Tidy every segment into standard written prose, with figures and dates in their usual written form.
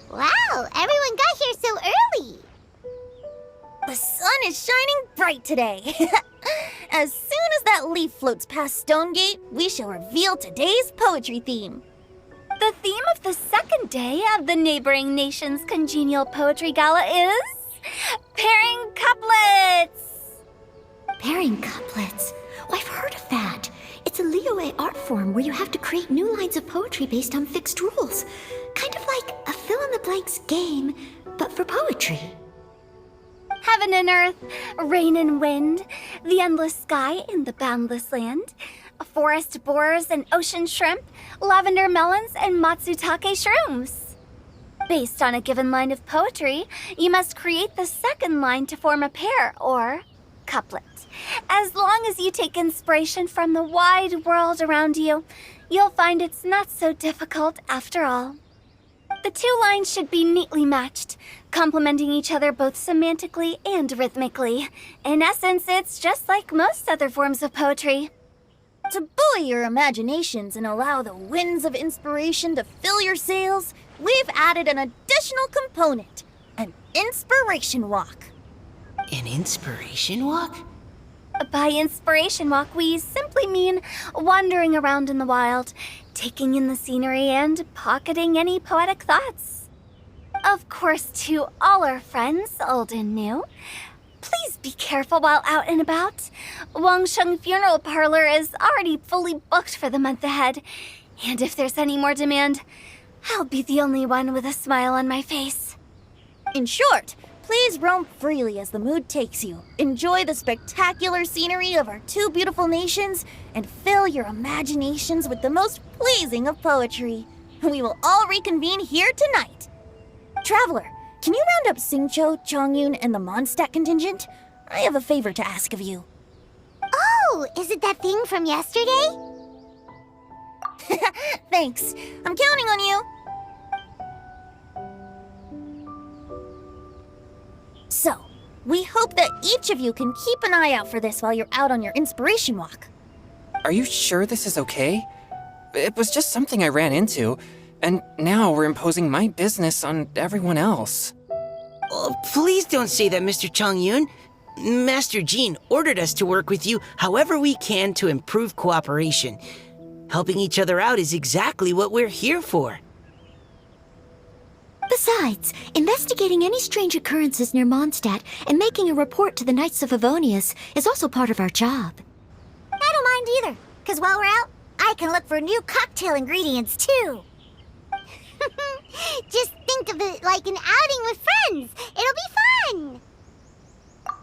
Wow, everyone got here so early! The sun is shining bright today. As soon as that leaf floats past Stonegate, we shall reveal today's poetry theme. The theme of the second day of the neighboring nation's congenial poetry gala is... pairing couplets! Pairing couplets? Oh, I've heard of that. It's a liyue art form where you have to create new lines of poetry based on fixed rules. Kind of like a fill-in-the-blanks game, but for poetry. Heaven and earth, rain and wind, the endless sky and the boundless land, forest borers and ocean shrimp, lavender melons and matsutake shrooms. Based on a given line of poetry, you must create the second line to form a pair, or couplet. As long as you take inspiration from the wide world around you, you'll find it's not so difficult after all. The two lines should be neatly matched, complementing each other both semantically and rhythmically. In essence, it's just like most other forms of poetry. To buoy your imaginations and allow the winds of inspiration to fill your sails, we've added an additional component, an inspiration walk. An inspiration walk? By inspiration walk, we simply mean wandering around in the wild, taking in the scenery and pocketing any poetic thoughts. Of course, to all our friends, old and new, please be careful while out and about. Wangsheng Funeral Parlor is already fully booked for the month ahead, and if there's any more demand, I'll be the only one with a smile on my face. In short, please roam freely as the mood takes you. Enjoy the spectacular scenery of our two beautiful nations and fill your imaginations with the most pleasing of poetry. We will all reconvene here tonight. Traveler, can you round up Singcho, Chongyun, and the Mondstadt contingent? I have a favor to ask of you. Oh, is it that thing from yesterday? Thanks. I'm counting on you. So, we hope that each of you can keep an eye out for this while you're out on your inspiration walk. Are you sure this is okay? It was just something I ran into, and now we're imposing my business on everyone else. Oh, please don't say that, Mr. Chongyun. Master Jean ordered us to work with you however we can to improve cooperation. Helping each other out is exactly what we're here for. Besides, investigating any strange occurrences near Mondstadt and making a report to the Knights of Avonius is also part of our job. I don't mind either, because while we're out, I can look for new cocktail ingredients too. Just think of it like an outing with friends. It'll be fun.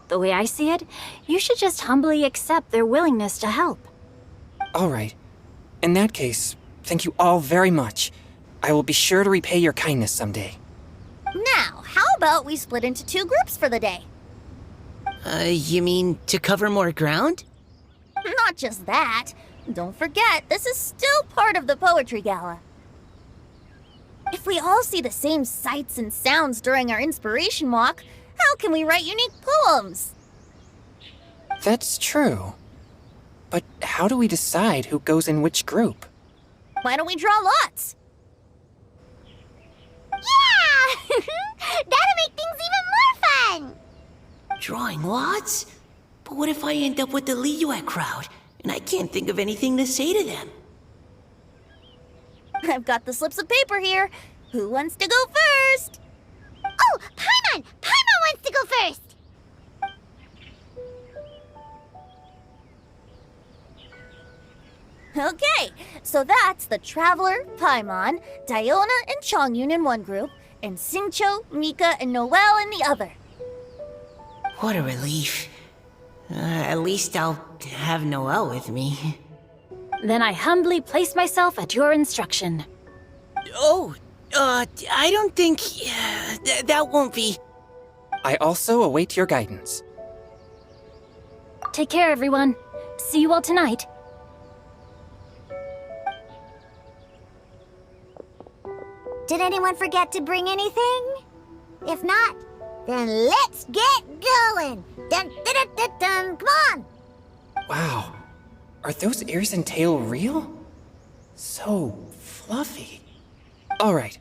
The way I see it, you should just humbly accept their willingness to help. All right. In that case, thank you all very much. I will be sure to repay your kindness someday. Now, how about we split into two groups for the day? You mean to cover more ground? Not just that. Don't forget, this is still part of the Poetry Gala. If we all see the same sights and sounds during our inspiration walk, how can we write unique poems? That's true. But how do we decide who goes in which group? Why don't we draw lots? Yeah! That'll make things even more fun! Drawing lots? But what if I end up with the liyue crowd, and I can't think of anything to say to them? I've got the slips of paper here. Who wants to go first? Oh, Paimon! Paimon wants to go first! Okay, so that's the Traveler, Paimon, Diona, and Chongyun in one group, and Singcho, Mika, and Noelle in the other. What a relief. At least I'll have Noelle with me. Then I humbly place myself at your instruction. Oh, I don't think... that won't be... I also await your guidance. Take care, everyone. See you all tonight. Did anyone forget to bring anything? If not, then let's get going! Dun, dun, dun, dun, dun. Come on! Wow. Are those ears and tail real? So fluffy. Alright.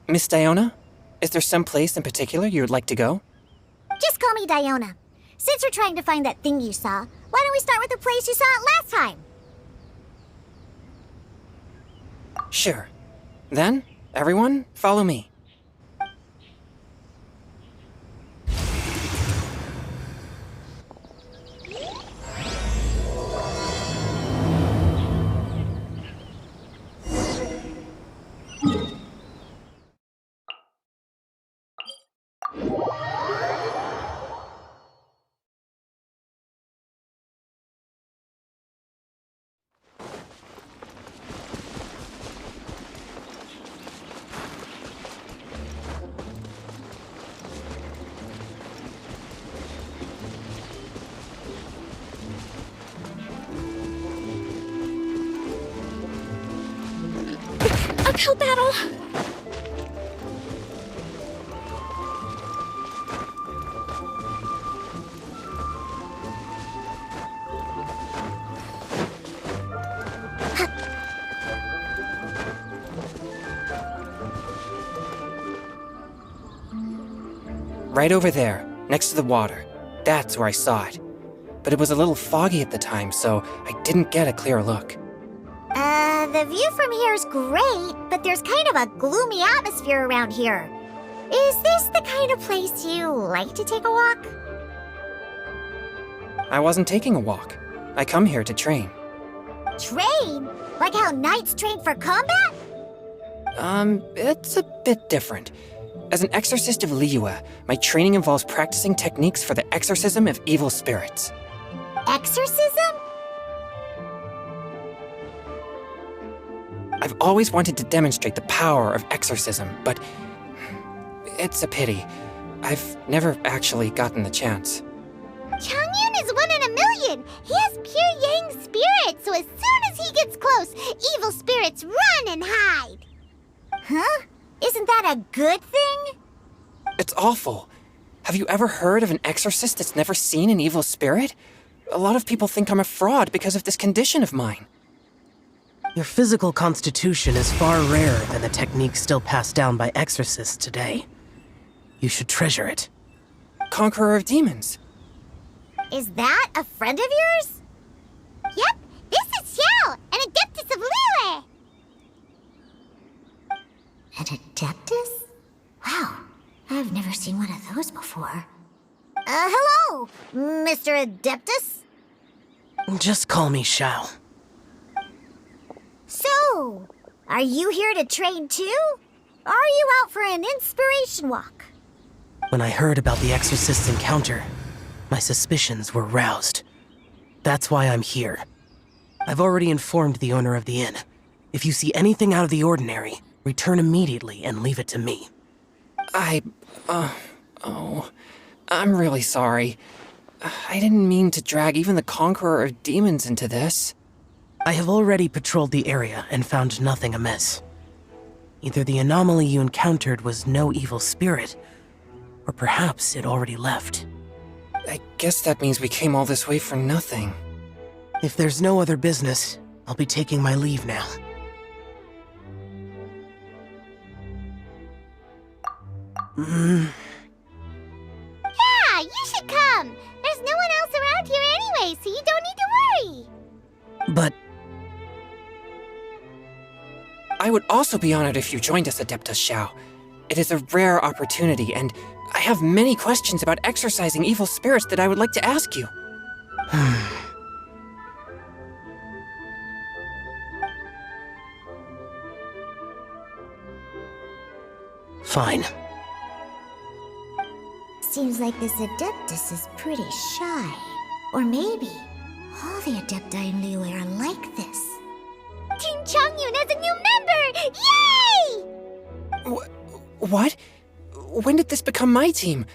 Miss Diona, is there some place in particular you would like to go? Just call me Diona. Since we're trying to find that thing you saw, why don't we start with the place you saw it last time? Sure. Then, everyone, follow me. Uphill battle! Right over there, next to the water. That's where I saw it. But it was a little foggy at the time, so I didn't get a clear look. The view from here is great, but there's kind of a gloomy atmosphere around here. Is this the kind of place you like to take a walk? I wasn't taking a walk. I come here to train. Train? Like how knights train for combat? It's a bit different. As an exorcist of liyue, my training involves practicing techniques for the exorcism of evil spirits. Exorcism? I've always wanted to demonstrate the power of exorcism, but it's a pity. I've never actually gotten the chance. Changyun is 1 in a million! He has pure yang spirit, so as soon as he gets close, evil spirits run and hide! Huh? Isn't that a good thing? It's awful. Have you ever heard of an exorcist that's never seen an evil spirit? A lot of people think I'm a fraud because of this condition of mine. Your physical constitution is far rarer than the techniques still passed down by exorcists today. You should treasure it. Conqueror of demons. Is that a friend of yours? Yep, this is Xiao, an adeptus of liyue! An adeptus? Wow, I've never seen one of those before. Hello, Mr. Adeptus? Just call me Xiao. So, are you here to train too? Or are you out for an inspiration walk? When I heard about the exorcist's encounter, my suspicions were roused. That's why I'm here. I've already informed the owner of the inn. If you see anything out of the ordinary, return immediately and leave it to me. I'm really sorry. I didn't mean to drag even the Conqueror of Demons into this. I have already patrolled the area and found nothing amiss. Either the anomaly you encountered was no evil spirit, or perhaps it already left. I guess that means we came all this way for nothing. If there's no other business, I'll be taking my leave now. Yeah, you should come! There's no one else around here anyway, so you don't need to worry! But I would also be honored if you joined us, Adeptus Xiao. It is a rare opportunity, and I have many questions about exorcising evil spirits that I would like to ask you. fine. Seems like this Adeptus is pretty shy. Or maybe all the Adepti in liyue are like this. Team Changyun has a new member! Yay! What? When did this become my team?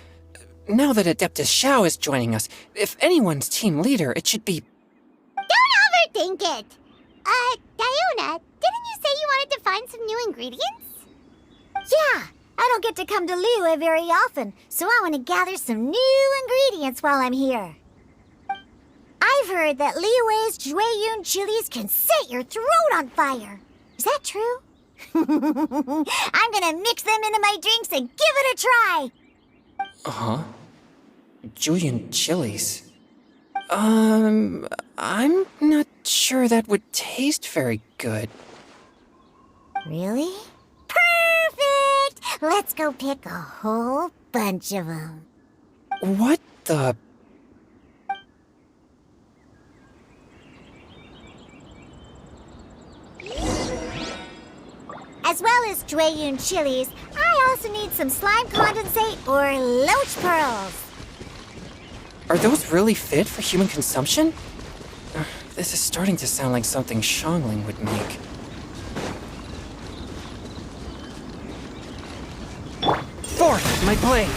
Now that Adeptus Xiao is joining us, if anyone's team leader, it should be... Don't overthink it. Diona, didn't you say you wanted to find some new ingredients? Yeah, I don't get to come to Liyue very often, so I want to gather some new ingredients while I'm here. I've heard that Liyue's Jueyun chilies can set your throat on fire. Is that true? I'm gonna mix them into my drinks and give it a try. Uh-huh. Julian chilies. I'm not sure that would taste very good. Really? Perfect! Let's go pick a whole bunch of them. What the... As well as Jueyun chilies, I also need some slime condensate or loach pearls. Are those really fit for human consumption? This is starting to sound like something Xiangling would make. Forth, my blade!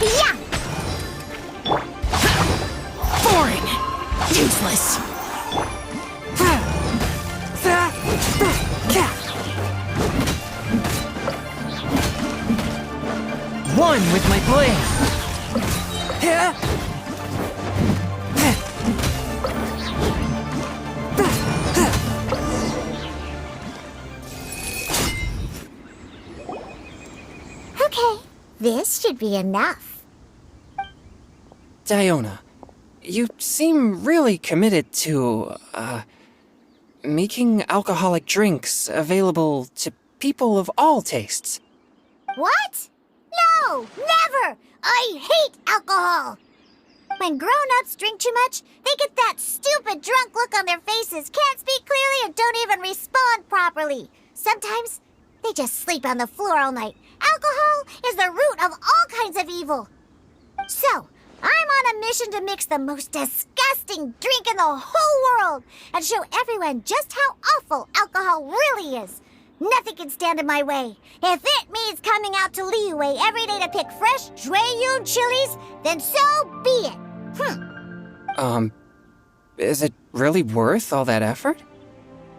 Yeah! Boring! Useless! One with my blade! Okay, this should be enough. Diona, you seem really committed to, making alcoholic drinks available to people of all tastes. What? No, never! I hate alcohol! When grown-ups drink too much, they get that stupid drunk look on their faces, can't speak clearly, and don't even respond properly. Sometimes, they just sleep on the floor all night. Alcohol is the root of all kinds of evil. So, I'm on a mission to mix the most disgusting drink in the whole world and show everyone just how awful alcohol really is. Nothing can stand in my way. If it means coming out to Liyue every day to pick fresh Jueyun chilies, then so be it. Is it really worth all that effort?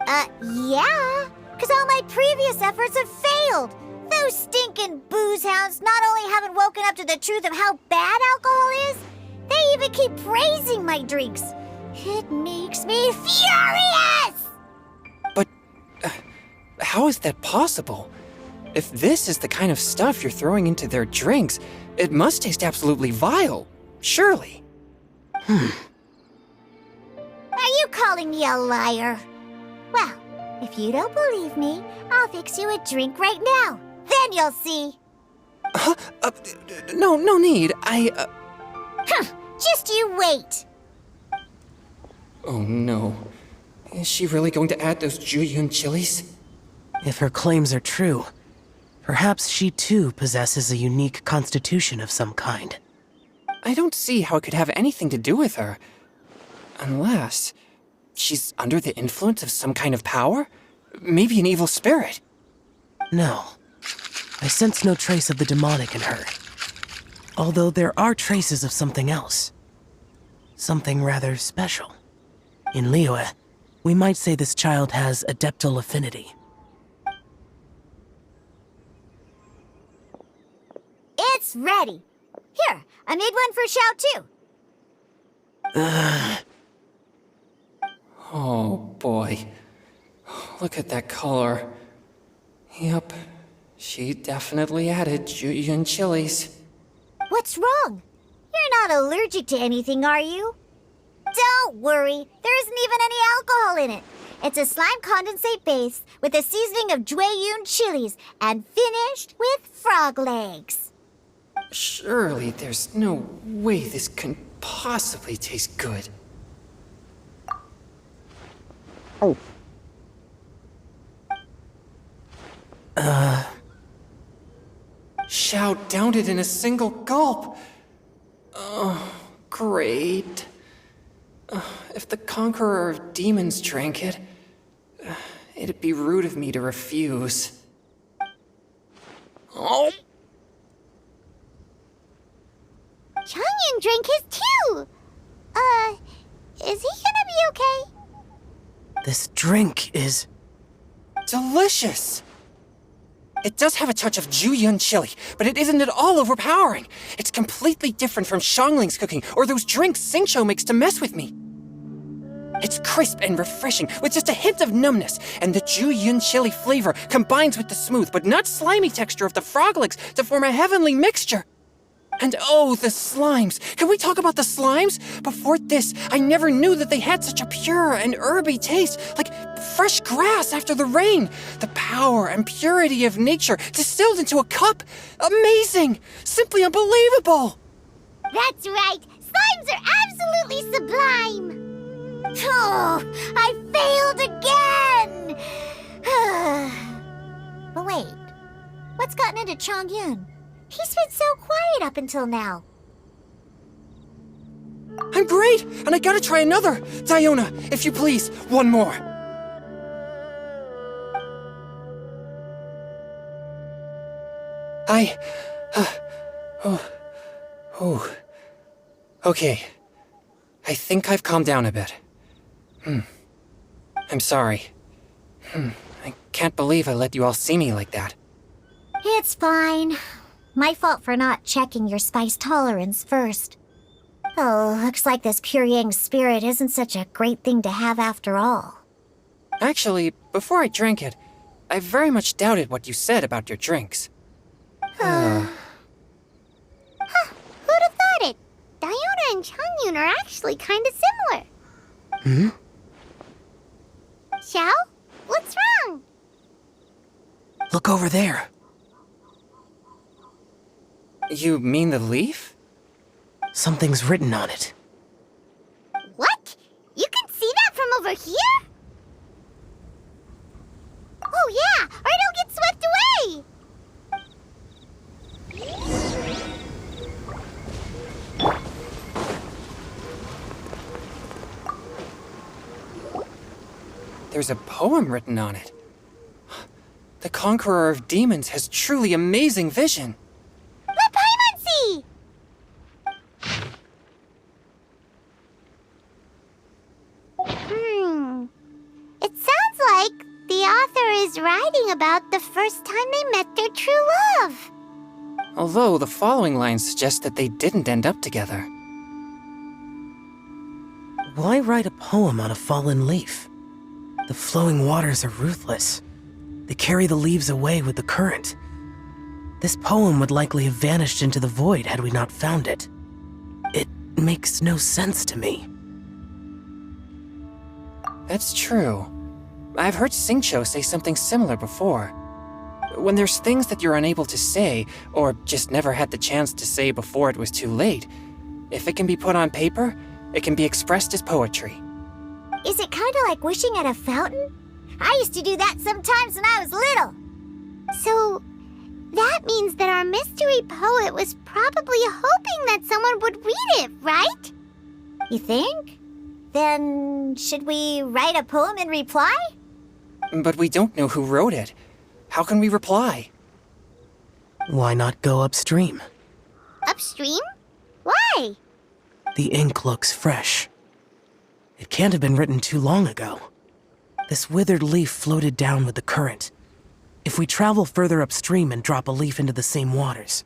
Yeah, because all my previous efforts have failed. Those stinking booze hounds not only haven't woken up to the truth of how bad alcohol is, they even keep praising my drinks. It makes me furious! But how is that possible? If this is the kind of stuff you're throwing into their drinks, it must taste absolutely vile, surely. Are you calling me a liar? Well, if you don't believe me, I'll fix you a drink right now. Then you'll see. No need. Just you wait. Oh no. Is she really going to add those Jueyun chilies? If her claims are true, perhaps she too possesses a unique constitution of some kind. I don't see how it could have anything to do with her. Unless she's under the influence of some kind of power? Maybe an evil spirit. No. I sense no trace of the demonic in her. Although there are traces of something else. Something rather special. In Liyue, we might say this child has adeptal affinity. It's ready. Here, I made one for Xiao too. Oh boy. Look at that color. Yep. She definitely added Jueyun chilies. What's wrong? You're not allergic to anything, are you? Don't worry, there isn't even any alcohol in it. It's a slime condensate base with a seasoning of Jueyun chilies and finished with frog legs. Surely there's no way this can possibly taste good. Xiao downed it in a single gulp. Oh, great. If the Conqueror of Demons drank it, it'd be rude of me to refuse. Oh! Changyun drank his too! Is he gonna be okay? This drink is... Delicious! It does have a touch of Juyun chili, but it isn't at all overpowering. It's completely different from Xiangling's cooking or those drinks Xingqiu makes to mess with me. It's crisp and refreshing, with just a hint of numbness, and the Juyun chili flavor combines with the smooth but not slimy texture of the frogligs to form a heavenly mixture. And oh, the slimes! Can we talk about the slimes? Before this, I never knew that they had such a pure and herby taste, like fresh grass after the rain. The power and purity of nature distilled into a cup. Amazing! Simply unbelievable! That's right! Slimes are absolutely sublime! Oh, I failed again! But wait, what's gotten into Changyun? He's been so quiet up until now. I'm great, and I gotta try another. Diona, if you please, one more. Okay. I think I've calmed down a bit. I'm sorry. I can't believe I let you all see me like that. It's fine. My fault for not checking your spice tolerance first. Oh, looks like this pure yang spirit isn't such a great thing to have after all. Actually, before I drank it, I very much doubted what you said about your drinks. Who'd have thought it? Diona and Changyun are actually kind of similar. Xiao? What's wrong? Look over there. You mean the leaf? Something's written on it. What? You can see that from over here? Oh yeah, or it'll get swept away! There's a poem written on it. The Conqueror of Demons has truly amazing vision. Let Paimon see! It sounds like the author is writing about the first time they met their true love. Although the following lines suggest that they didn't end up together. Why write a poem on a fallen leaf? The flowing waters are ruthless. They carry the leaves away with the current. This poem would likely have vanished into the void had we not found it. It makes no sense to me. That's true. I've heard Xingqiu say something similar before. When there's things that you're unable to say, or just never had the chance to say before it was too late, if it can be put on paper, it can be expressed as poetry. Is it kind of like wishing at a fountain? I used to do that sometimes when I was little. So, that means that our mystery poet was probably hoping that someone would read it, right? You think? Then, should we write a poem in reply? But we don't know who wrote it. How can we reply? Why not go upstream? Upstream? Why? The ink looks fresh. It can't have been written too long ago. This withered leaf floated down with the current. If we travel further upstream and drop a leaf into the same waters,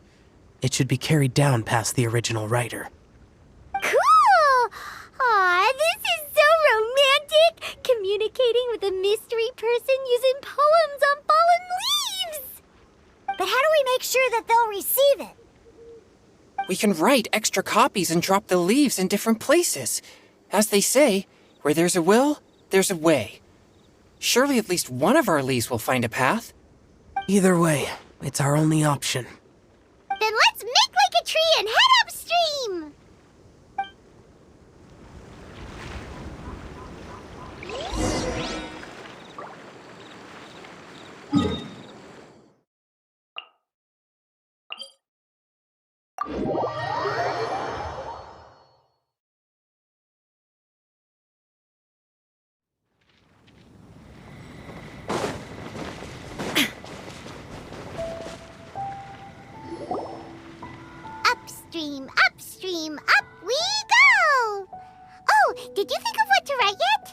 it should be carried down past the original writer. Cool! Aw, this is so romantic! Communicating with a mystery person using poems on fallen leaves! But how do we make sure that they'll receive it? We can write extra copies and drop the leaves in different places. As they say, where there's a will, there's a way. Surely at least one of our leaves will find a path. Either way, it's our only option. Then let's make like a tree and head upstream! Upstream, upstream, up we go! Oh, did you think of what to write yet?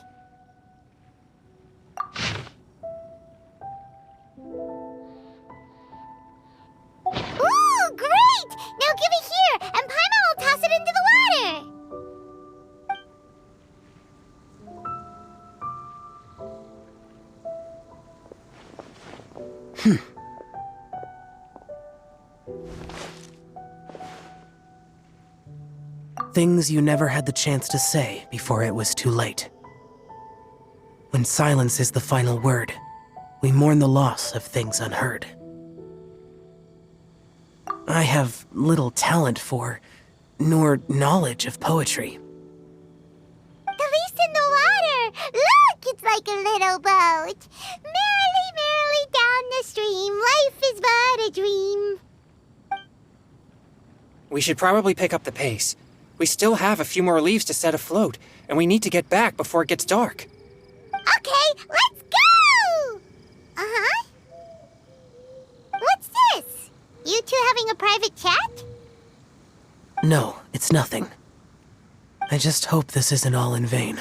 Ooh, great! Now give it here, and Paimon will toss it into the water. Things you never had the chance to say before it was too late. When silence is the final word, we mourn the loss of things unheard. I have little talent for, nor knowledge of poetry. The least in the water! Look, it's like a little boat. Merrily, merrily down the stream, life is but a dream. We should probably pick up the pace. We still have a few more leaves to set afloat, and we need to get back before it gets dark. Okay, let's go! Uh-huh. What's this? You two having a private chat? No, it's nothing. I just hope this isn't all in vain.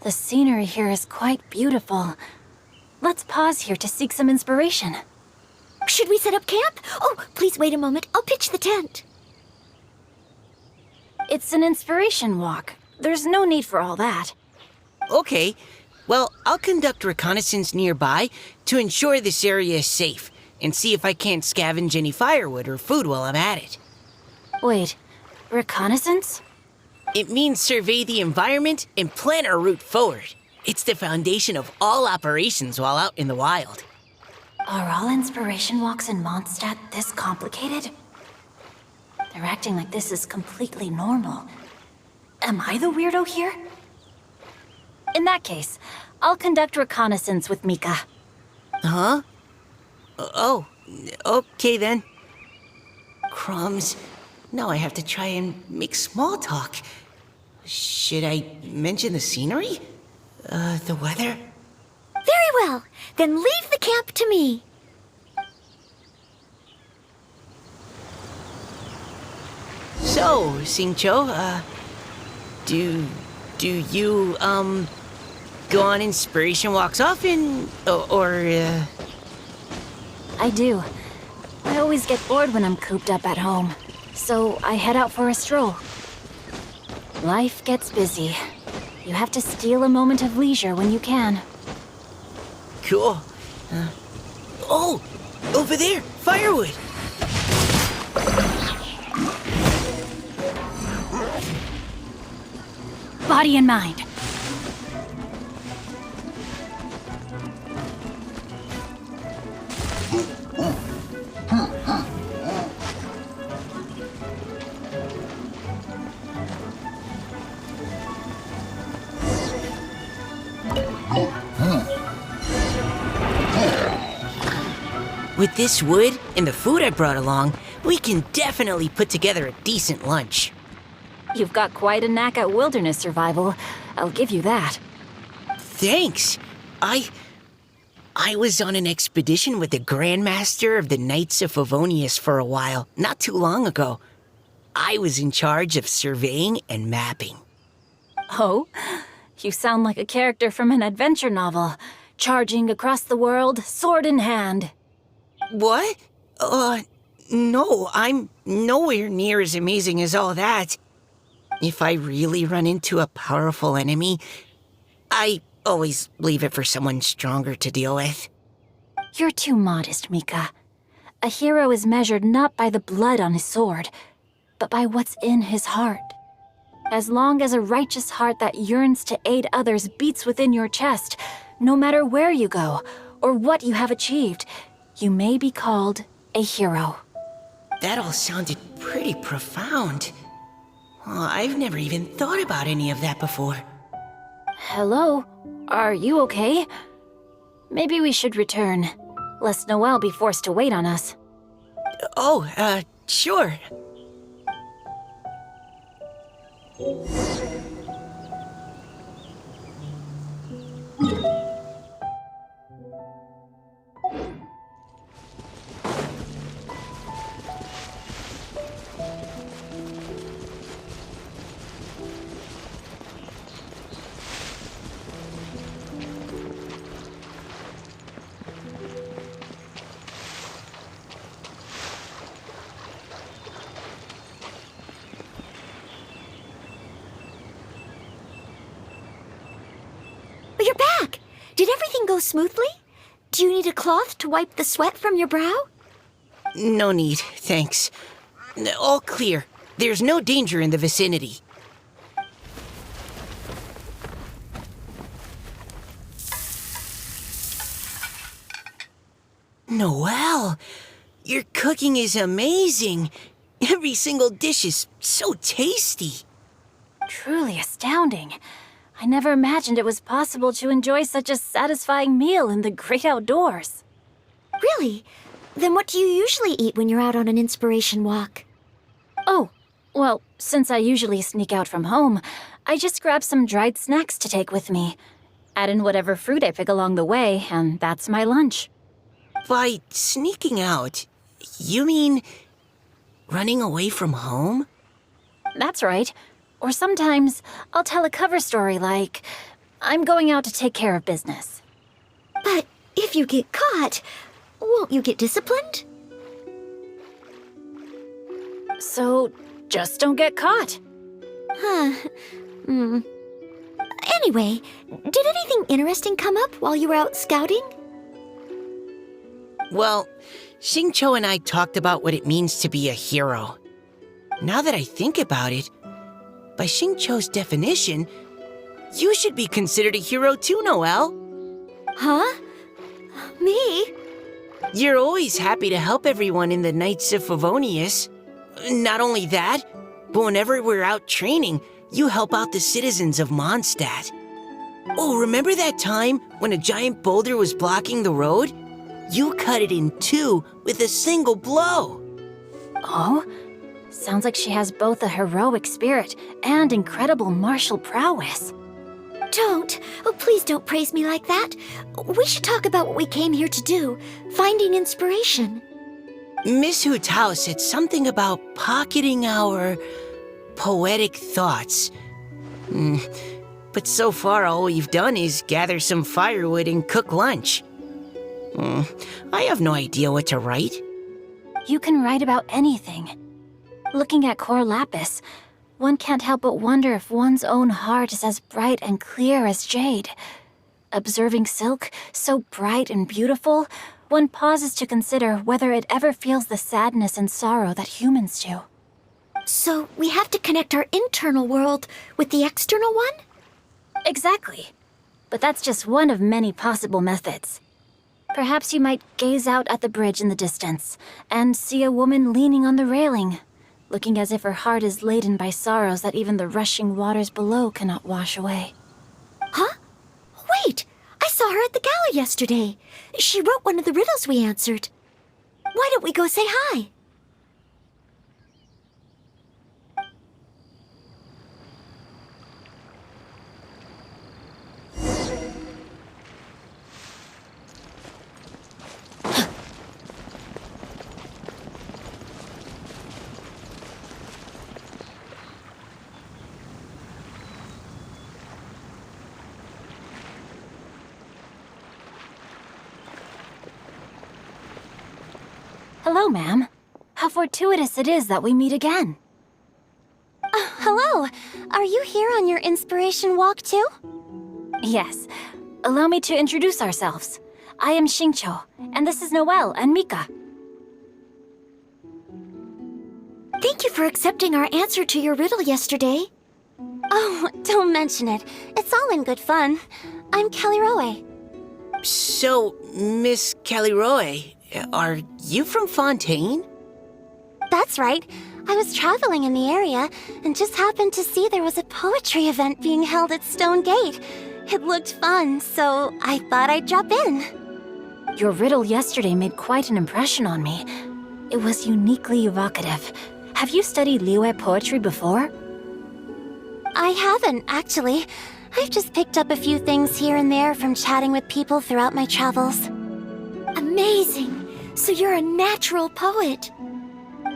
The scenery here is quite beautiful. Let's pause here to seek some inspiration. Should we set up camp? Oh, please wait a moment. I'll pitch the tent. It's an inspiration walk. There's no need for all that. Okay, well, I'll conduct reconnaissance nearby to ensure this area is safe, and see if I can't scavenge any firewood or food while I'm at it. Wait, reconnaissance? It means survey the environment and plan our route forward. It's the foundation of all operations while out in the wild. Are all inspiration walks in Mondstadt this complicated? They're acting like this is completely normal. Am I the weirdo here? In that case, I'll conduct reconnaissance with Mika. Huh? Oh, okay then. Crumbs. Now I have to try and make small talk. Should I mention the scenery? The weather? Very well. Then leave the camp to me. So, Singcho, do you, go on inspiration walks often? I do. I always get bored when I'm cooped up at home, so I head out for a stroll. Life gets busy. You have to steal a moment of leisure when you can. Cool. Oh! Over there! Firewood! Body and mind. With this wood and the food I brought along, we can definitely put together a decent lunch. You've got quite a knack at wilderness survival. I'll give you that. Thanks. I was on an expedition with the Grandmaster of the Knights of Favonius for a while, not too long ago. I was in charge of surveying and mapping. Oh? You sound like a character from an adventure novel, charging across the world, sword in hand. What? No, I'm nowhere near as amazing as all that. If I really run into a powerful enemy, I always leave it for someone stronger to deal with. You're too modest, Mika. A hero is measured not by the blood on his sword, but by what's in his heart. As long as a righteous heart that yearns to aid others beats within your chest, no matter where you go, or what you have achieved, you may be called a hero. That all sounded pretty profound. Oh, I've never even thought about any of that before. Hello? Are you okay? Maybe we should return, lest Noelle be forced to wait on us. Oh, sure. You're back! Did everything go smoothly? Do you need a cloth to wipe the sweat from your brow? No need, thanks. All clear. There's no danger in the vicinity. Noelle, your cooking is amazing. Every single dish is so tasty. Truly astounding. I never imagined it was possible to enjoy such a satisfying meal in the great outdoors. Really? Then what do you usually eat when you're out on an inspiration walk? Oh, well, since I usually sneak out from home, I just grab some dried snacks to take with me. Add in whatever fruit I pick along the way, and that's my lunch. By sneaking out, you mean running away from home? That's right. Or sometimes I'll tell a cover story like, I'm going out to take care of business. But if you get caught, won't you get disciplined? So just don't get caught. Anyway, did anything interesting come up while you were out scouting? Well, Xingqiu and I talked about what it means to be a hero. Now that I think about it, by Xingqiu's definition, you should be considered a hero too, Noelle. Huh? Me? You're always happy to help everyone in the Knights of Favonius. Not only that, but whenever we're out training, you help out the citizens of Mondstadt. Oh, remember that time when a giant boulder was blocking the road? You cut it in two with a single blow. Oh? Sounds like she has both a heroic spirit and incredible martial prowess. Don't. Oh, please don't praise me like that. We should talk about what we came here to do, finding inspiration. Miss Hu Tao said something about pocketing our poetic thoughts. But so far all we've done is gather some firewood and cook lunch. I have no idea what to write. You can write about anything. Looking at Cor Lapis, one can't help but wonder if one's own heart is as bright and clear as jade. Observing silk, so bright and beautiful, one pauses to consider whether it ever feels the sadness and sorrow that humans do. So we have to connect our internal world with the external one? Exactly. But that's just one of many possible methods. Perhaps you might gaze out at the bridge in the distance and see a woman leaning on the railing, looking as if her heart is laden by sorrows that even the rushing waters below cannot wash away. Huh? Wait! I saw her at the gala yesterday. She wrote one of the riddles we answered. Why don't we go say hi? Hello, ma'am. How fortuitous it is that we meet again. Hello. Are you here on your inspiration walk too? Yes. Allow me to introduce ourselves. I am Xingqiu, and this is Noelle and Mika. Thank you for accepting our answer to your riddle yesterday. Oh, don't mention it. It's all in good fun. I'm Kelly Rowe. So, Miss Caliroe, are you from Fontaine? That's right. I was traveling in the area and just happened to see there was a poetry event being held at Stone Gate. It looked fun, so I thought I'd drop in. Your riddle yesterday made quite an impression on me. It was uniquely evocative. Have you studied liyue poetry before? I haven't, actually. I've just picked up a few things here and there from chatting with people throughout my travels. Amazing! So you're a natural poet.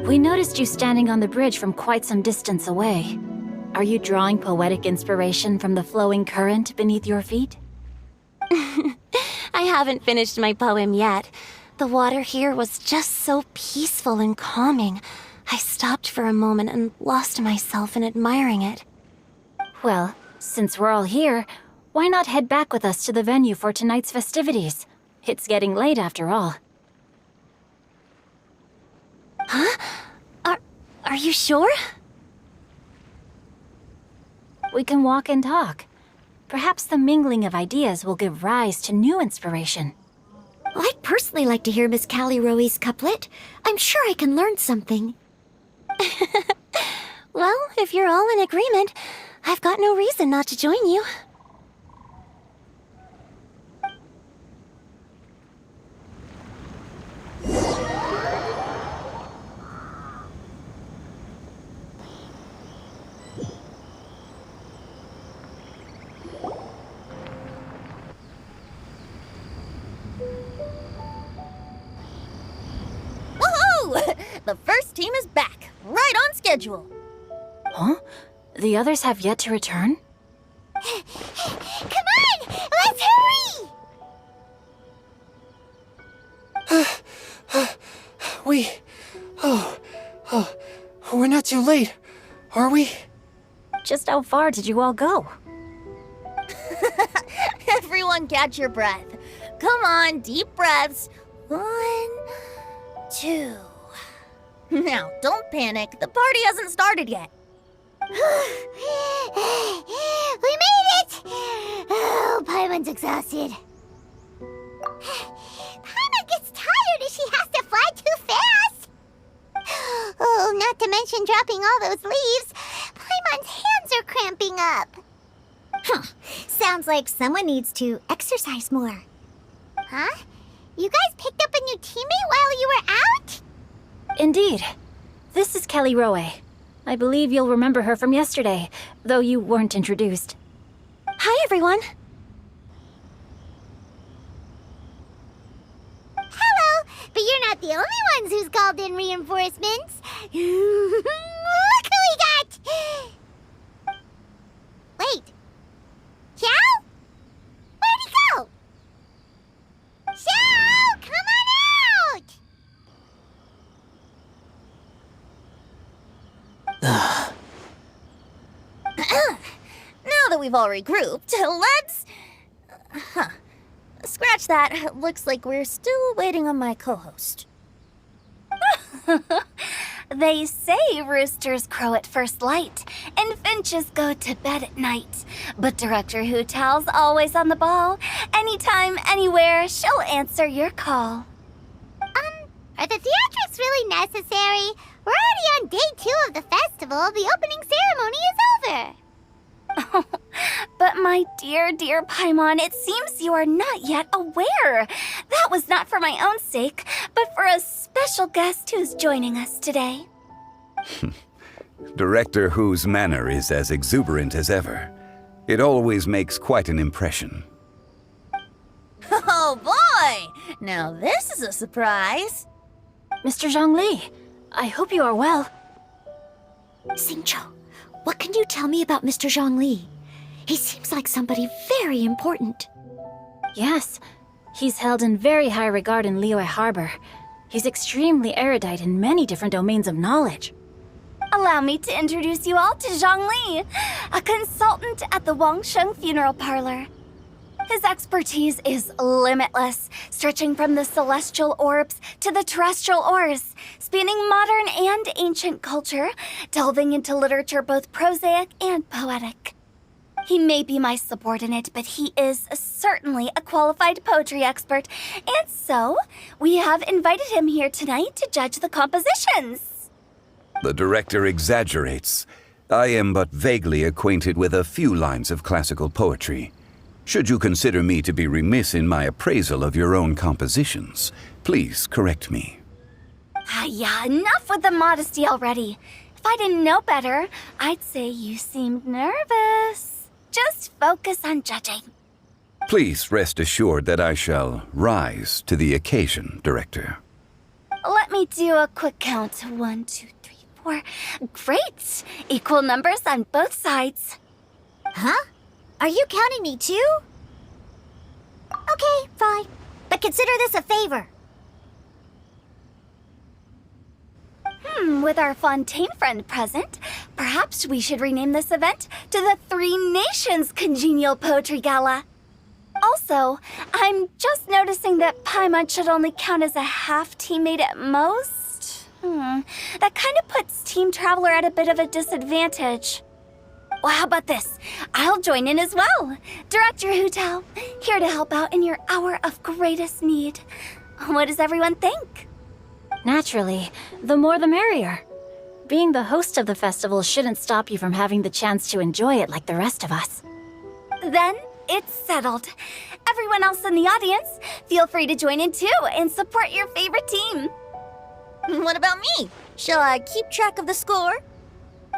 We noticed you standing on the bridge from quite some distance away. Are you drawing poetic inspiration from the flowing current beneath your feet? I haven't finished my poem yet. The water here was just so peaceful and calming. I stopped for a moment and lost myself in admiring it. Well, since we're all here, why not head back with us to the venue for tonight's festivities? It's getting late after all. Huh? Are you sure? We can walk and talk. Perhaps the mingling of ideas will give rise to new inspiration. I'd personally like to hear Miss Caliroe's couplet. I'm sure I can learn something. Well, if you're all in agreement, I've got no reason not to join you. Woohoo! The first team is back, right on schedule. Huh? The others have yet to return? Come on! Let's hurry! We're not too late, are we? Just how far did you all go? Everyone catch your breath. Come on, deep breaths. 1, 2. Now, don't panic. The party hasn't started yet. We made it! Oh, Paimon's exhausted. Paimon gets tired if she has to fly too fast. Oh, not to mention dropping all those leaves. Paimon's hands are cramping up. Sounds like someone needs to exercise more. Huh? You guys picked up a new teammate while you were out? Indeed. This is Caliroe. I believe you'll remember her from yesterday, though you weren't introduced. Hi, everyone. Hello, but you're not the only ones who's called in reinforcements. Look who we got! Wait. Xiao? Where'd he go? Xiao, come on out! Now that we've all regrouped, let's... Scratch that. Looks like we're still waiting on my co-host. They say roosters crow at first light, and finches go to bed at night. But Director Hu Tao's always on the ball. Anytime, anywhere, she'll answer your call. Are the theatrics really necessary? We're already on day 2 of the festival. The opening ceremony is over. But my dear, dear Paimon, it seems you are not yet aware. That was not for my own sake, but for a special guest who's joining us today. Director Hu's manner is as exuberant as ever. It always makes quite an impression. Oh boy! Now this is a surprise. Mr. Zhongli, I hope you are well. Xingqiu, what can you tell me about Mr. Zhongli? He seems like somebody very important. Yes, he's held in very high regard in Liyue Harbor. He's extremely erudite in many different domains of knowledge. Allow me to introduce you all to Zhang Li, a consultant at the Wangsheng Funeral Parlor. His expertise is limitless, stretching from the celestial orbs to the terrestrial ores, spanning modern and ancient culture, delving into literature both prosaic and poetic. He may be my subordinate, but he is certainly a qualified poetry expert. And so, we have invited him here tonight to judge the compositions. The director exaggerates. I am but vaguely acquainted with a few lines of classical poetry. Should you consider me to be remiss in my appraisal of your own compositions, please correct me. Yeah, enough with the modesty already. If I didn't know better, I'd say you seemed nervous. Just focus on judging. Please rest assured that I shall rise to the occasion, Director. Let me do a quick count. 1, 2, 3, 4. Great! Equal numbers on both sides. Huh? Are you counting me too? Okay, fine. But consider this a favor. With our Fontaine friend present, perhaps we should rename this event to the Three Nations Congenial Poetry Gala. Also, I'm just noticing that Paimon should only count as a half teammate at most. That kind of puts Team Traveler at a bit of a disadvantage. Well, how about this? I'll join in as well. Director Hutao, here to help out in your hour of greatest need. What does everyone think? Naturally, the more the merrier. Being the host of the festival shouldn't stop you from having the chance to enjoy it like the rest of us. Then it's settled. Everyone else in the audience, feel free to join in too and support your favorite team. What about me? Shall I keep track of the score?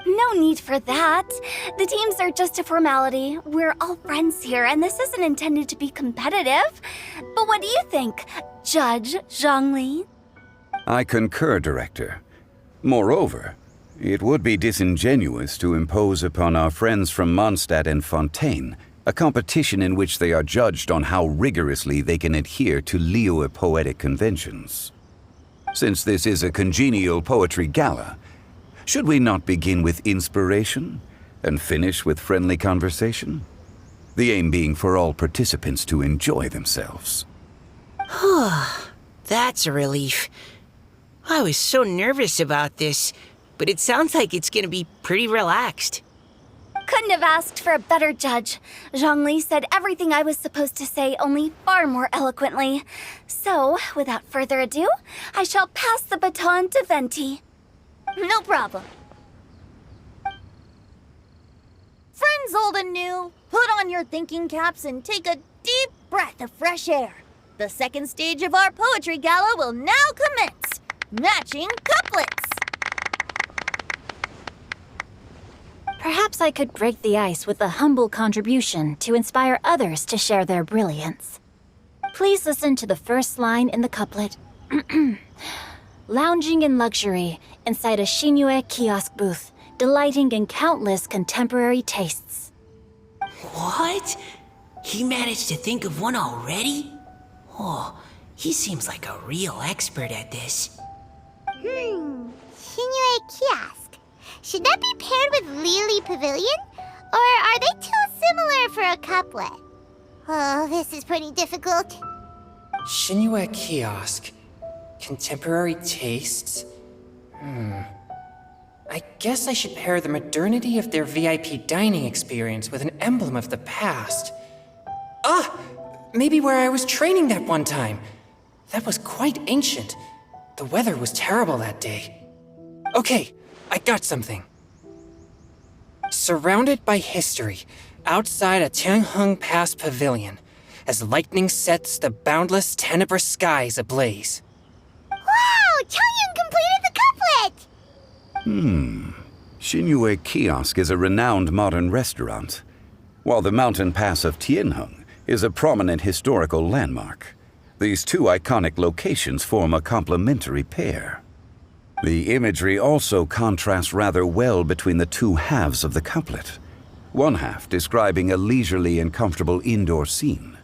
No need for that. The teams are just a formality. We're all friends here, and this isn't intended to be competitive. But what do you think, Judge Zhongli? I concur, Director. Moreover, it would be disingenuous to impose upon our friends from Mondstadt and Fontaine a competition in which they are judged on how rigorously they can adhere to liyue poetic conventions. Since this is a congenial poetry gala, should we not begin with inspiration and finish with friendly conversation? The aim being for all participants to enjoy themselves. That's a relief. I was so nervous about this, but it sounds like it's gonna be pretty relaxed. Couldn't have asked for a better judge. Zhongli said everything I was supposed to say, only far more eloquently. So, without further ado, I shall pass the baton to Venti. No problem. Friends old and new, put on your thinking caps and take a deep breath of fresh air. The second stage of our poetry gala will now commence. Matching couplets. Perhaps I could break the ice with a humble contribution to inspire others to share their brilliance. Please listen to the first line in the couplet. Lounging in luxury inside a Shinue kiosk booth, delighting in countless contemporary tastes. What? He managed to think of one already? Oh, he seems like a real expert at this. Shinue Kiosk. Should that be paired with Lily Pavilion? Or are they too similar for a couplet? Oh, this is pretty difficult. Shinue Kiosk. Contemporary tastes? I guess I should pair the modernity of their VIP dining experience with an emblem of the past. Maybe where I was training that one time. That was quite ancient. The weather was terrible that day. Okay, I got something. Surrounded by history, outside a Tianheng Pass pavilion, as lightning sets the boundless tenebrous skies ablaze. Wow! Changyun completed the couplet! Shinue Kiosk is a renowned modern restaurant, while the mountain pass of Tianheng is a prominent historical landmark. These two iconic locations form a complementary pair. The imagery also contrasts rather well between the two halves of the couplet. One half describing a leisurely and comfortable indoor scene,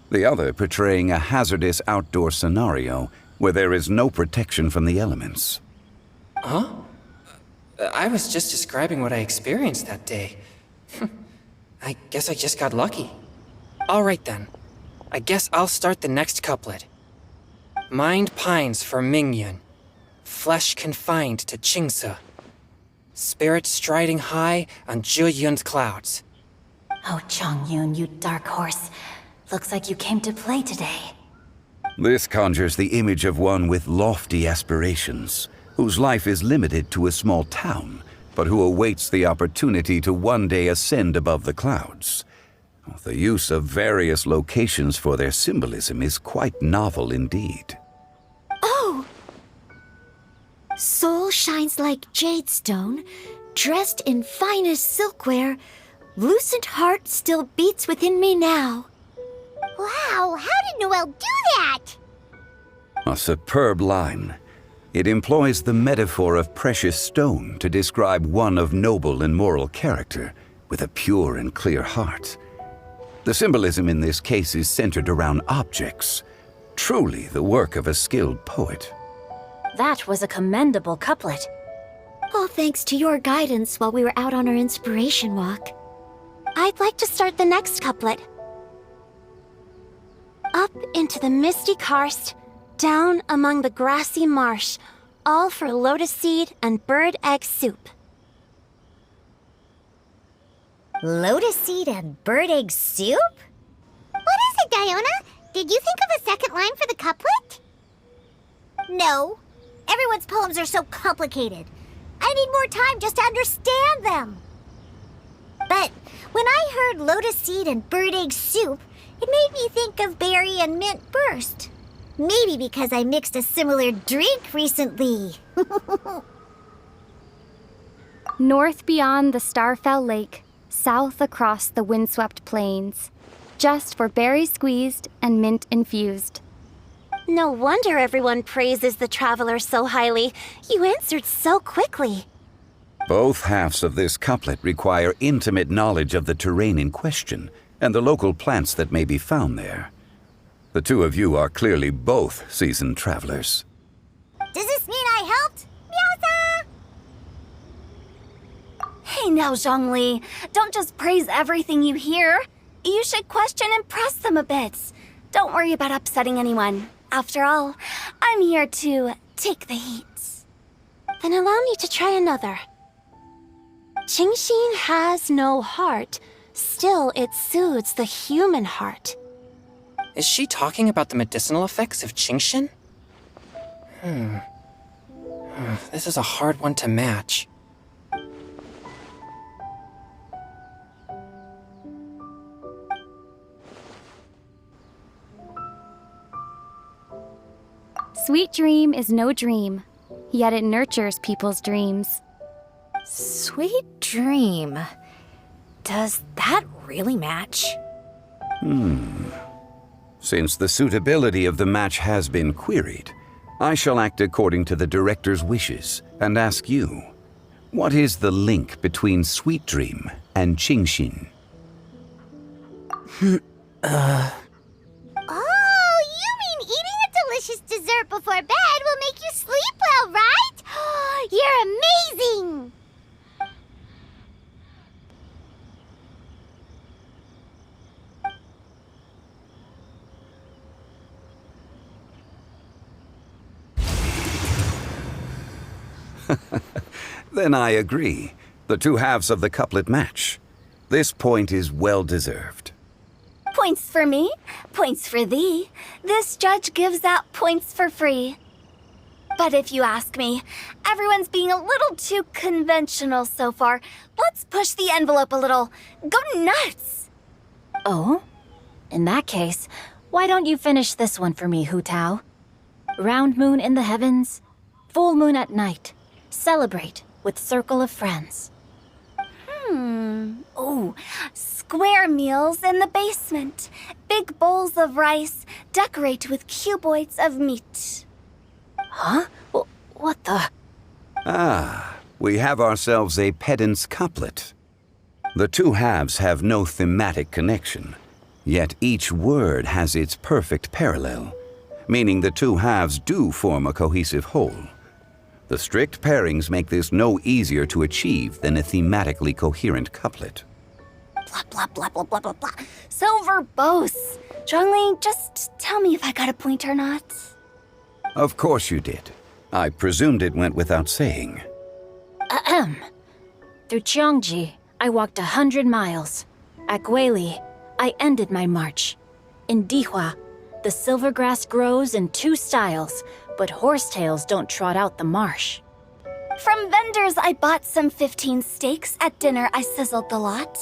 the other portraying a hazardous outdoor scenario where there is no protection from the elements. Huh? I was just describing what I experienced that day. I guess I just got lucky. All right then. I guess I'll start the next couplet. Mind pines for Mingyun, flesh confined to Qingse, spirit striding high on Zheyun's clouds. Oh, Chongyun, you dark horse. Looks like you came to play today. This conjures the image of one with lofty aspirations, whose life is limited to a small town, but who awaits the opportunity to one day ascend above the clouds. The use of various locations for their symbolism is quite novel indeed. Oh! Soul shines like jadestone, dressed in finest silkware. Lucent heart still beats within me now. Wow, how did Noelle do that? A superb line. It employs the metaphor of precious stone to describe one of noble and moral character, with a pure and clear heart. The symbolism in this case is centered around objects, truly the work of a skilled poet. That was a commendable couplet. All thanks to your guidance while we were out on our inspiration walk. I'd like to start the next couplet. Up into the misty karst, down among the grassy marsh, all for lotus seed and bird egg soup. Lotus seed and bird egg soup? What is it, Diona? Did you think of a second line for the couplet? No. Everyone's poems are so complicated. I need more time just to understand them. But when I heard lotus seed and bird egg soup, it made me think of berry and mint burst. Maybe because I mixed a similar drink recently. North beyond the Starfell Lake, south across the windswept plains, just for berry squeezed and mint infused. No wonder everyone praises the traveler so highly. You answered so quickly. Both halves of this couplet require intimate knowledge of the terrain in question and the local plants that may be found there. The two of you are clearly both seasoned travelers. Does this mean I helped? Meowsa! Hey now, Zhongli, don't just praise everything you hear. You should question and press them a bit. Don't worry about upsetting anyone. After all, I'm here to take the heat. Then allow me to try another. Qingxin has no heart. Still, it soothes the human heart. Is she talking about the medicinal effects of Qingxin? This is a hard one to match. Sweet dream is no dream, yet it nurtures people's dreams. Sweet dream. Does that really match? Since the suitability of the match has been queried, I shall act according to the director's wishes and ask you, what is the link between Sweet Dream and Qingxin? Oh, you mean eating a delicious dessert before bed will make you sleep well, right? You're amazing! Then I agree. The two halves of the couplet match. This point is well deserved. Points for me, points for thee. This judge gives out points for free. But if you ask me, everyone's being a little too conventional so far. Let's push the envelope a little. Go nuts! Oh? In that case, why don't you finish this one for me, Hu Tao? Round moon in the heavens, full moon at night. Celebrate with circle of friends. Oh, square meals in the basement. Big bowls of rice, decorate with cuboids of meat. Huh? What the? We have ourselves a pedant's couplet. The two halves have no thematic connection, yet each word has its perfect parallel, meaning the two halves do form a cohesive whole. The strict pairings make this no easier to achieve than a thematically coherent couplet. Blah, blah, blah, blah, blah, blah, blah. So verbose. Zhongli, just tell me if I got a point or not. Of course you did. I presumed it went without saying. Through Cheongji, I walked 100 miles. At Gueli, I ended my march. In Dihua, the silver grass grows in 2 styles, but horsetails don't trot out the marsh. From vendors, I bought some 15 steaks. At dinner, I sizzled the lot.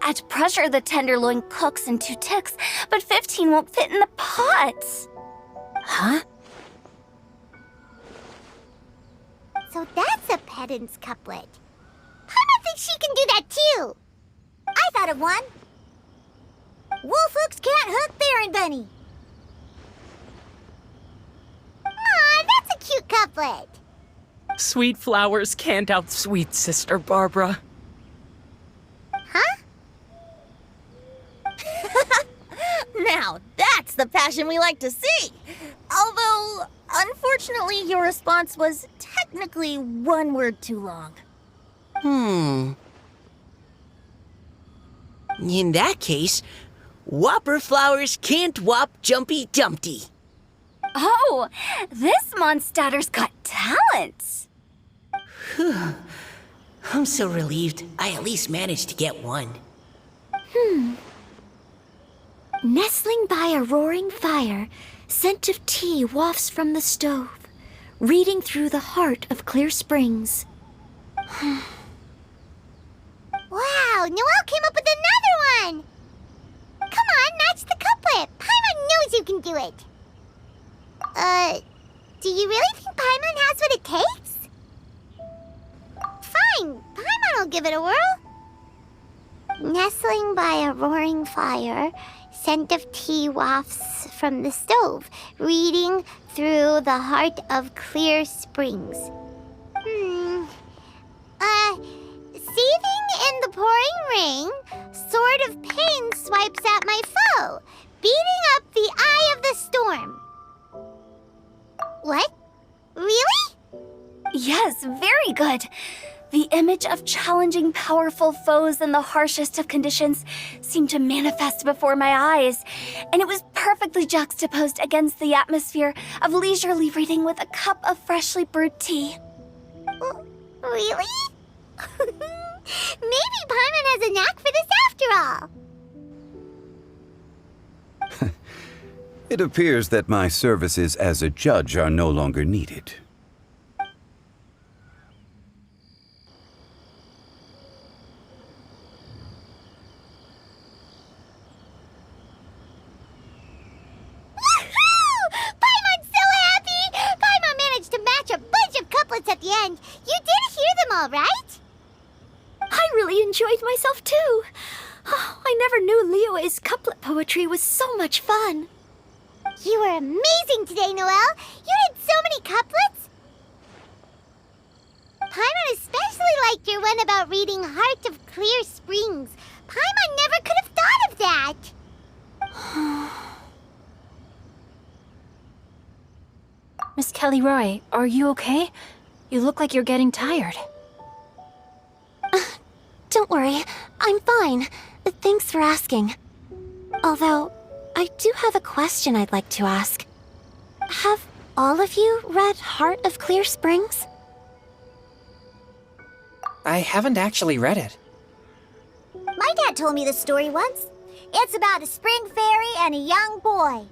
At pressure, the tenderloin cooks in 2 ticks, but 15 won't fit in the pot. Huh? So that's a pedant's couplet. Paimon thinks she can do that too. I thought of one. Wolf hooks can't hook Baron Bunny. Aw, that's a cute couplet. Sweet flowers can't outsweet Sister Barbara. Huh? Now, that's the passion we like to see. Although, unfortunately, your response was technically 1 word too long. In that case, Whopper flowers can't whop Jumpy Dumpty. Oh, this mondstadter's got talent. I'm so relieved I at least managed to get one. Nestling by a roaring fire, scent of tea wafts from the stove, reading through the heart of clear springs. Wow, Noelle came up with another one! Come on, match the couplet. Paimon knows you can do it. Do you really think Paimon has what it takes? Fine, Paimon will give it a whirl. Nestling by a roaring fire, scent of tea wafts from the stove, reading through the heart of clear springs. Seething in the pouring rain, sword of pain swipes at my foe, beating up the eye of the storm. What? Really? Yes, very good. The image of challenging powerful foes in the harshest of conditions seemed to manifest before my eyes, and it was perfectly juxtaposed against the atmosphere of leisurely reading with a cup of freshly brewed tea. Really? Maybe Paimon has a knack for this after all. It appears that my services as a judge are no longer needed. Paimon's so happy! Paimon managed to match a bunch of couplets at the end. You did hear them all, right? I really enjoyed myself too. Oh, I never knew liyue's couplet poetry was so much fun. You were amazing today, Noelle. You did so many couplets. Paimon especially liked your one about reading Heart of Clear Springs. Paimon never could have thought of that. Miss Kelly Roy, are you okay? You look like you're getting tired. Don't worry, I'm fine. Thanks for asking. Although, I do have a question I'd like to ask. Have all of you read Heart of Clear Springs? I haven't actually read it. My dad told me this story once. It's about a spring fairy and a young boy.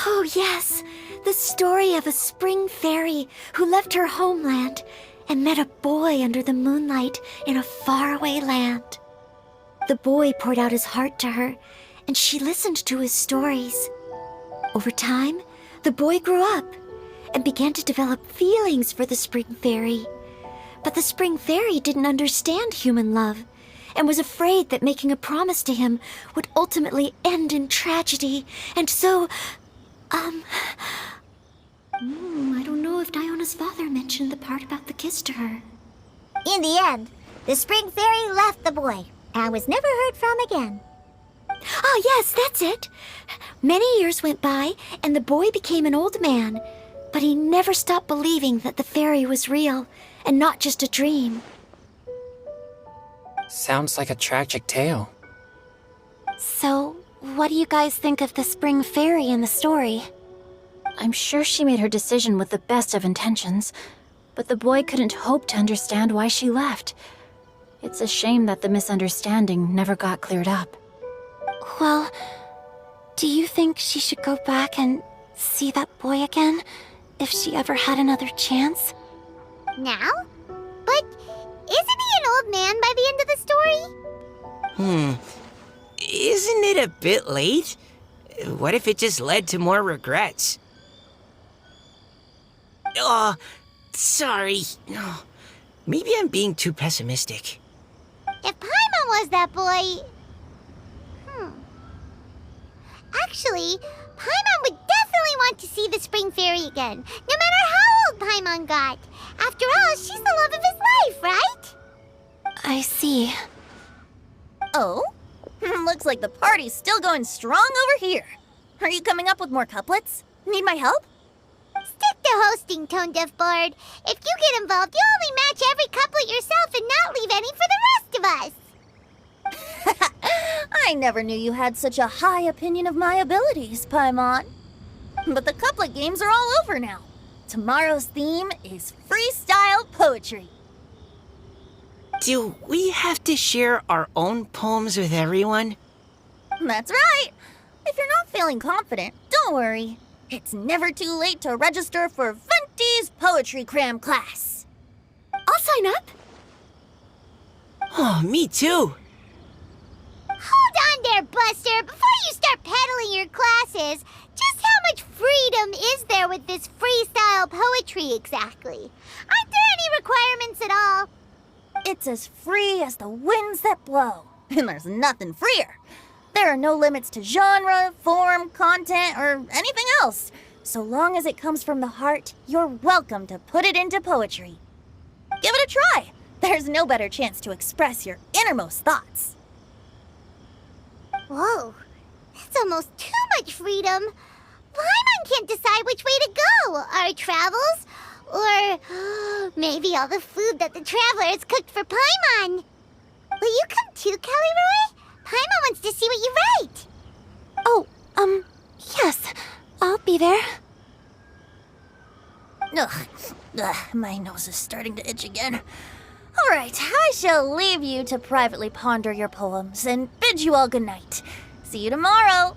Oh yes, the story of a spring fairy who left her homeland and met a boy under the moonlight in a faraway land. The boy poured out his heart to her, and she listened to his stories. Over time, the boy grew up and began to develop feelings for the spring fairy. But the spring fairy didn't understand human love and was afraid that making a promise to him would ultimately end in tragedy. And so, I don't know if Diona's father mentioned the part about the kiss to her. In the end, the spring fairy left the boy and was never heard from again. Ah, yes, that's it. Many years went by, and the boy became an old man, but he never stopped believing that the fairy was real and not just a dream. Sounds like a tragic tale. So, what do you guys think of the spring fairy in the story? I'm sure she made her decision with the best of intentions, but the boy couldn't hope to understand why she left. It's a shame that the misunderstanding never got cleared up. Well, do you think she should go back and see that boy again, if she ever had another chance? Now? But isn't he an old man by the end of the story? Isn't it a bit late? What if it just led to more regrets? Oh, sorry. Oh, maybe I'm being too pessimistic. If Paimon was that boy... Actually, Paimon would definitely want to see the Spring Fairy again, no matter how old Paimon got. After all, she's the love of his life, right? I see. Oh? Looks like the party's still going strong over here. Are you coming up with more couplets? Need my help? Stick to hosting, Tone Deaf Bard. If you get involved, you'll only match every couplet yourself and not leave any for the rest of us. I never knew you had such a high opinion of my abilities, Paimon. But the couplet games are all over now. Tomorrow's theme is freestyle poetry. Do we have to share our own poems with everyone? That's right. If you're not feeling confident, don't worry. It's never too late to register for Venti's Poetry Cram class. I'll sign up. Oh, me too. Hold on there, Buster. Before you start peddling your classes, just how much freedom is there with this freestyle poetry exactly? Aren't there any requirements at all? It's as free as the winds that blow, and there's nothing freer. There are no limits to genre, form, content, or anything else. So long as it comes from the heart, you're welcome to put it into poetry. Give it a try. There's no better chance to express your innermost thoughts. Whoa, that's almost too much freedom. Paimon can't decide which way to go. Our travels, or maybe all the food that the travelers cooked for Paimon. Will you come too, Kelly Roy? Paimon wants to see what you write. Oh, yes. I'll be there. Ugh, my nose is starting to itch again. All right, I shall leave you to privately ponder your poems and bid you all good night. See you tomorrow.